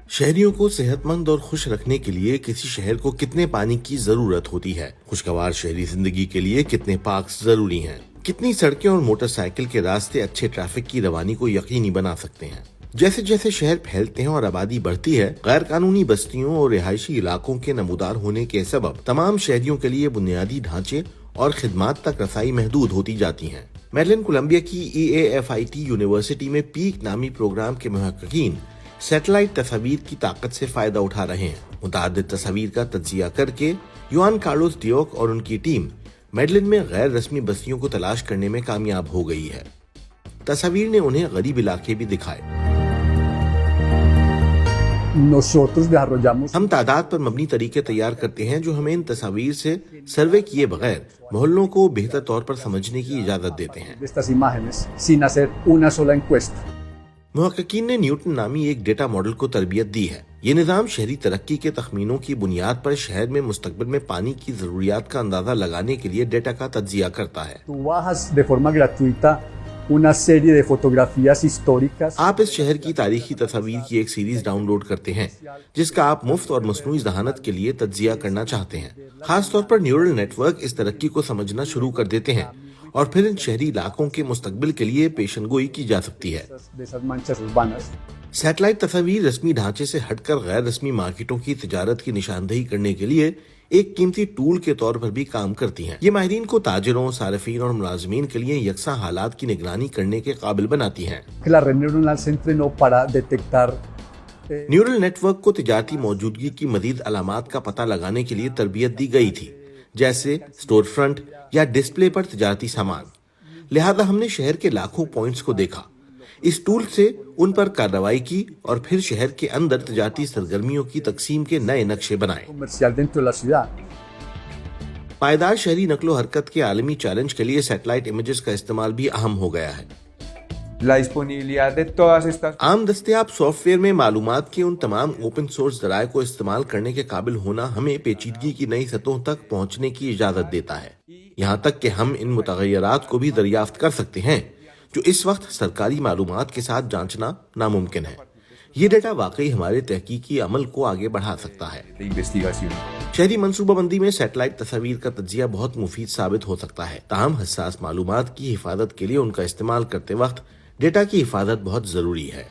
شہریوں کو صحت مند اور خوش رکھنے کے لیے کسی شہر کو کتنے پانی کی ضرورت ہوتی ہے؟ خوشگوار شہری زندگی کے لیے کتنے پارکس ضروری ہیں؟ کتنی سڑکیں اور موٹر سائیکل کے راستے اچھے ٹریفک کی روانی کو یقینی بنا سکتے ہیں؟ جیسے جیسے شہر پھیلتے ہیں اور آبادی بڑھتی ہے، غیر قانونی بستیوں اور رہائشی علاقوں کے نمودار ہونے کے سبب تمام شہریوں کے لیے بنیادی ڈھانچے اور خدمات تک رسائی محدود ہوتی جاتی ہیں۔ میریلینڈ کولمبیا کی EAFIT یونیورسٹی میں پیک نامی پروگرام کے محققین سیٹلائٹ تصاویر کی طاقت سے فائدہ اٹھا رہے ہیں۔ متعدد تصاویر کا تجزیہ کر کے یوان کارلوس ڈیوک اور ان کی ٹیم میڈلین میں غیر رسمی بستیوں کو تلاش کرنے میں کامیاب ہو گئی ہے۔ تصاویر نے انہیں غریب علاقے بھی دکھائے۔ ہم تعداد پر مبنی طریقے تیار کرتے ہیں جو ہمیں ان تصاویر سے سروے کیے بغیر محلوں کو بہتر طور پر سمجھنے کی اجازت دیتے ہیں۔ محققین نے نیوٹن نامی ایک ڈیٹا ماڈل کو تربیت دی ہے۔ یہ نظام شہری ترقی کے تخمینوں کی بنیاد پر شہر میں مستقبل میں پانی کی ضروریات کا اندازہ لگانے کے لیے ڈیٹا کا تجزیہ کرتا ہے۔ آپ اس شہر کی تاریخی تصاویر کی ایک سیریز ڈاؤن لوڈ کرتے ہیں جس کا آپ مفت اور مصنوعی ذہانت کے لیے تجزیہ کرنا چاہتے ہیں۔ خاص طور پر نیورل نیٹ ورک اس ترقی کو سمجھنا شروع کر دیتے ہیں اور پھر ان شہری علاقوں کے مستقبل کے لیے پیشن گوئی کی جا سکتی ہے۔ سیٹلائٹ تصاویر رسمی ڈھانچے سے ہٹ کر غیر رسمی مارکیٹوں کی تجارت کی نشاندہی کرنے کے لیے ایک قیمتی ٹول کے طور پر بھی کام کرتی ہیں۔ یہ ماہرین کو تاجروں، صارفین اور ملازمین کے لیے یکساں حالات کی نگرانی کرنے کے قابل بناتی ہیں۔ نیورل نیٹ ورک کو تجارتی موجودگی کی مزید علامات کا پتہ لگانے کے لیے تربیت دی گئی تھی، جیسے اسٹور فرنٹ یا ڈسپلے پر تجارتی سامان۔ لہذا ہم نے شہر کے لاکھوں پوائنٹس کو دیکھا، اس ٹول سے ان پر کارروائی کی اور پھر شہر کے اندر تجارتی سرگرمیوں کی تقسیم کے نئے نقشے بنائے۔ پائیدار شہری نقل و حرکت کے عالمی چیلنج کے لیے سیٹلائٹ امیجز کا استعمال بھی اہم ہو گیا ہے۔ عام دستیاب سافٹ ویئر میں معلومات کے ان تمام اوپن سورس ذرائع کو استعمال کرنے کے قابل ہونا ہمیں پیچیدگی کی نئی سطحوں تک پہنچنے کی اجازت دیتا ہے، یہاں تک کہ ہم ان متغیرات کو بھی دریافت کر سکتے ہیں جو اس وقت سرکاری معلومات کے ساتھ جانچنا ناممکن ہے۔ یہ ڈیٹا واقعی ہمارے تحقیقی عمل کو آگے بڑھا سکتا ہے۔ شہری منصوبہ بندی میں سیٹلائٹ تصاویر کا تجزیہ بہت مفید ثابت ہو سکتا ہے، تاہم حساس معلومات کی حفاظت کے لیے ان کا استعمال کرتے وقت ڈیٹا کی حفاظت بہت ضروری ہے۔